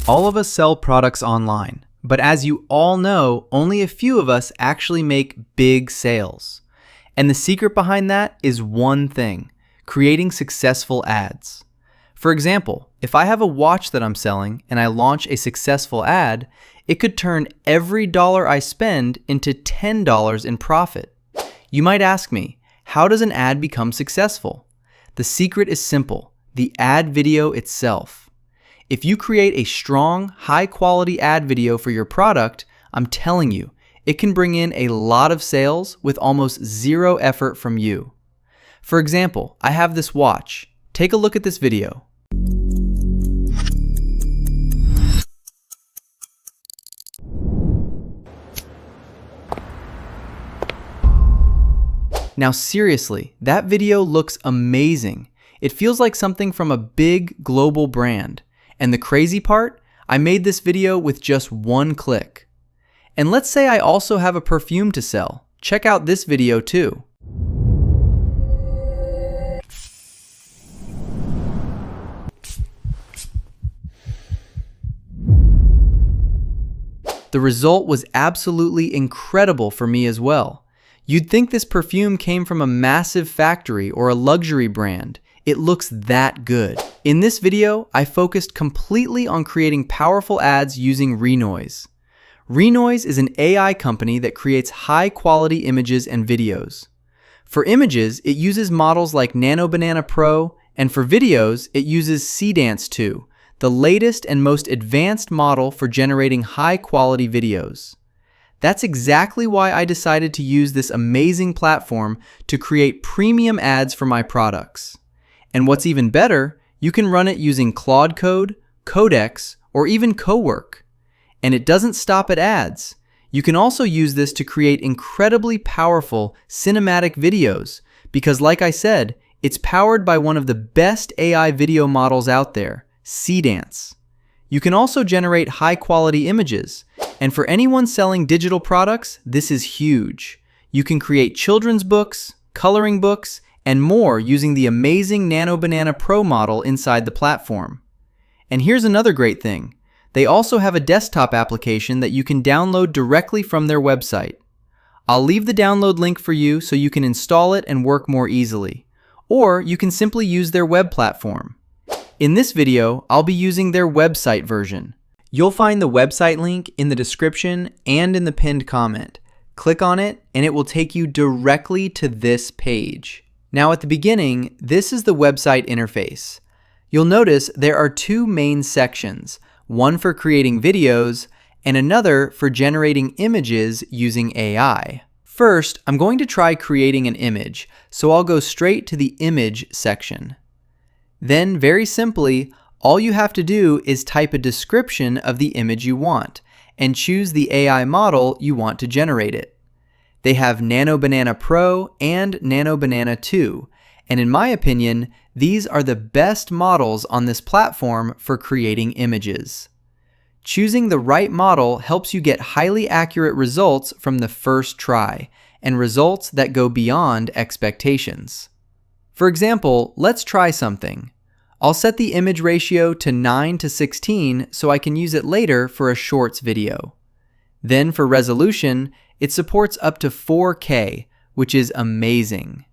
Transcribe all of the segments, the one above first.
All of us sell products online, but as you all know, only a few of us actually make big sales. And the secret behind that is one thing: creating successful ads. For example, if I have a watch that I'm selling and I launch a successful ad, it could turn every dollar I spend into $10 in profit. You might ask me, how does an ad become successful? The secret is simple: the ad video itself. If you create a strong, high-quality ad video for your product, I'm telling you, it can bring in a lot of sales with almost zero effort from you. For example, I have this watch. Take a look at this video. Now seriously, that video looks amazing. It feels like something from a big global brand. And the crazy part, I made this video with just one click. And let's say I also have a perfume to sell. Check out this video too. The result was absolutely incredible for me as well. You'd think this perfume came from a massive factory or a luxury brand. It looks that good. In this video, I focused completely on creating powerful ads using Renoise. Renoise is an AI company that creates high-quality images and videos. For images, it uses models like Nano Banana Pro, and for videos, it uses Seedance 2, the latest and most advanced model for generating high-quality videos. That's exactly why I decided to use this amazing platform to create premium ads for my products. And what's even better, you can run it using Claude Code, Codex, or even Cowork. And it doesn't stop at ads. You can also use this to create incredibly powerful cinematic videos because, like I said, it's powered by one of the best AI video models out there, Seedance. You can also generate high-quality images. And for anyone selling digital products, this is huge. You can create children's books, coloring books, and more using the amazing Nano Banana Pro model inside the platform. And here's another great thing. They also have a desktop application that you can download directly from their website. I'll leave the download link for you so you can install it and work more easily. Or you can simply use their web platform. In this video, I'll be using their website version. You'll find the website link in the description and in the pinned comment. Click on it and it will take you directly to this page. Now at the beginning, this is the website interface. You'll notice there are two main sections, one for creating videos and another for generating images using AI. First, I'm going to try creating an image, so I'll go straight to the image section. Then, very simply, all you have to do is type a description of the image you want and choose the AI model you want to generate it. They have Nano Banana Pro and Nano Banana 2, and in my opinion, these are the best models on this platform for creating images. Choosing the right model helps you get highly accurate results from the first try, and results that go beyond expectations. For example, let's try something. I'll set the image ratio to 9:16 so I can use it later for a shorts video. Then for resolution, it supports up to 4K, which is amazing.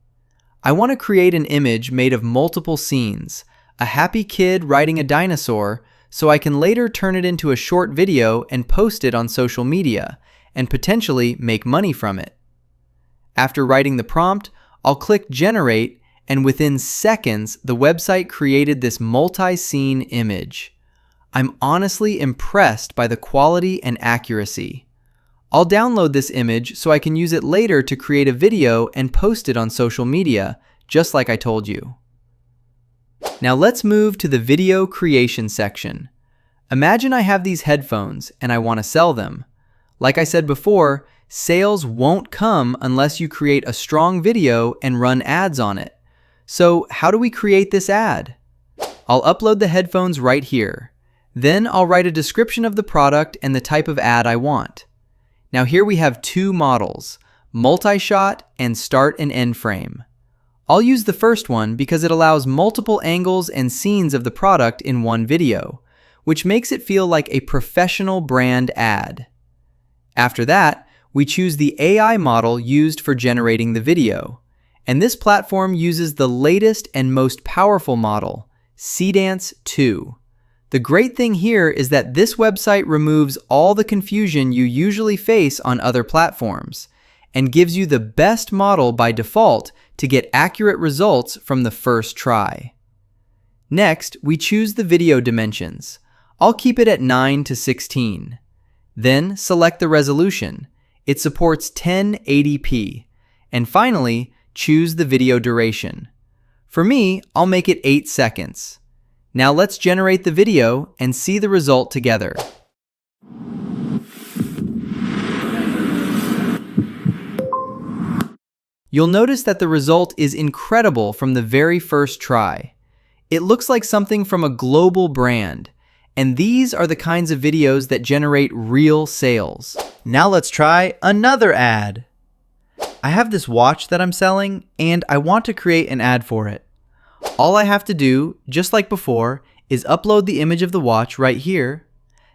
I want to create an image made of multiple scenes, a happy kid riding a dinosaur, so I can later turn it into a short video and post it on social media, and potentially make money from it. After writing the prompt, I'll click Generate, and within seconds, the website created this multi-scene image. I'm honestly impressed by the quality and accuracy. I'll download this image so I can use it later to create a video and post it on social media, just like I told you. Now let's move to the video creation section. Imagine I have these headphones and I want to sell them. Like I said before, sales won't come unless you create a strong video and run ads on it. So how do we create this ad? I'll upload the headphones right here. Then I'll write a description of the product and the type of ad I want. Now here we have two models, multi-shot and start and end frame. I'll use the first one because it allows multiple angles and scenes of the product in one video, which makes it feel like a professional brand ad. After that, we choose the AI model used for generating the video. And this platform uses the latest and most powerful model, Seedance 2. The great thing here is that this website removes all the confusion you usually face on other platforms and gives you the best model by default to get accurate results from the first try. Next, we choose the video dimensions. I'll keep it at 9:16. Then select the resolution. It supports 1080p. And finally, choose the video duration. For me, I'll make it 8 seconds. Now let's generate the video and see the result together. You'll notice that the result is incredible from the very first try. It looks like something from a global brand, and these are the kinds of videos that generate real sales. Now let's try another ad. I have this watch that I'm selling, and I want to create an ad for it. All I have to do, just like before, is upload the image of the watch right here,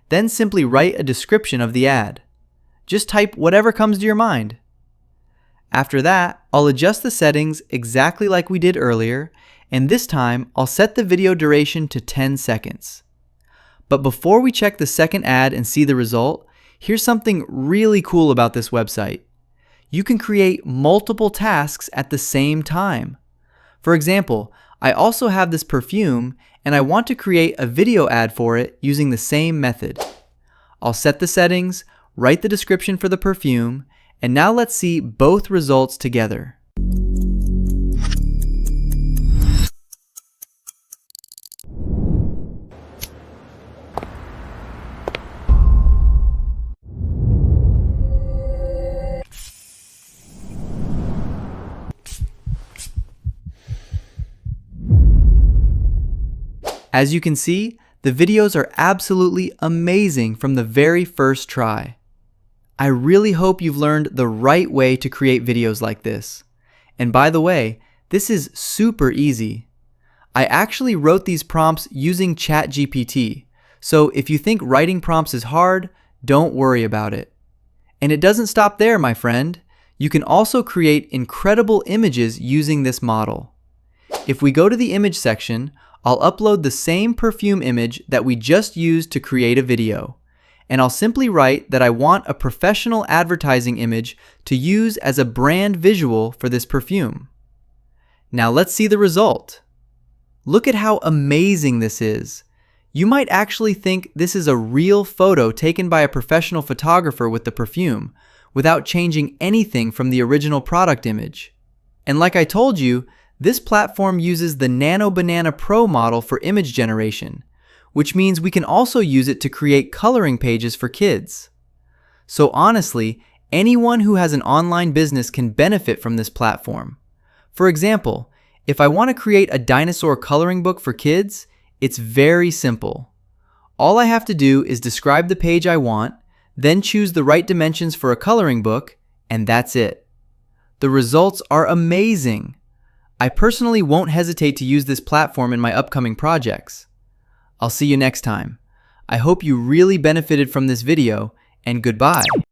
then simply write a description of the ad. Just type whatever comes to your mind. After that, I'll adjust the settings exactly like we did earlier, and this time I'll set the video duration to 10 seconds. But before we check the second ad and see the result, here's something really cool about this website. You can create multiple tasks at the same time. For example, I also have this perfume and I want to create a video ad for it using the same method. I'll set the settings, write the description for the perfume, and now let's see both results together. As you can see, the videos are absolutely amazing from the very first try. I really hope you've learned the right way to create videos like this. And by the way, this is super easy. I actually wrote these prompts using ChatGPT, so if you think writing prompts is hard, don't worry about it. And it doesn't stop there, my friend. You can also create incredible images using this model. If we go to the image section, I'll upload the same perfume image that we just used to create a video. And I'll simply write that I want a professional advertising image to use as a brand visual for this perfume. Now let's see the result. Look at how amazing this is. You might actually think this is a real photo taken by a professional photographer with the perfume, without changing anything from the original product image. And like I told you, this platform uses the Nano Banana Pro model for image generation, which means we can also use it to create coloring pages for kids. So honestly, anyone who has an online business can benefit from this platform. For example, if I want to create a dinosaur coloring book for kids, it's very simple. All I have to do is describe the page I want, then choose the right dimensions for a coloring book, and that's it. The results are amazing. I personally won't hesitate to use this platform in my upcoming projects. I'll see you next time. I hope you really benefited from this video, and goodbye.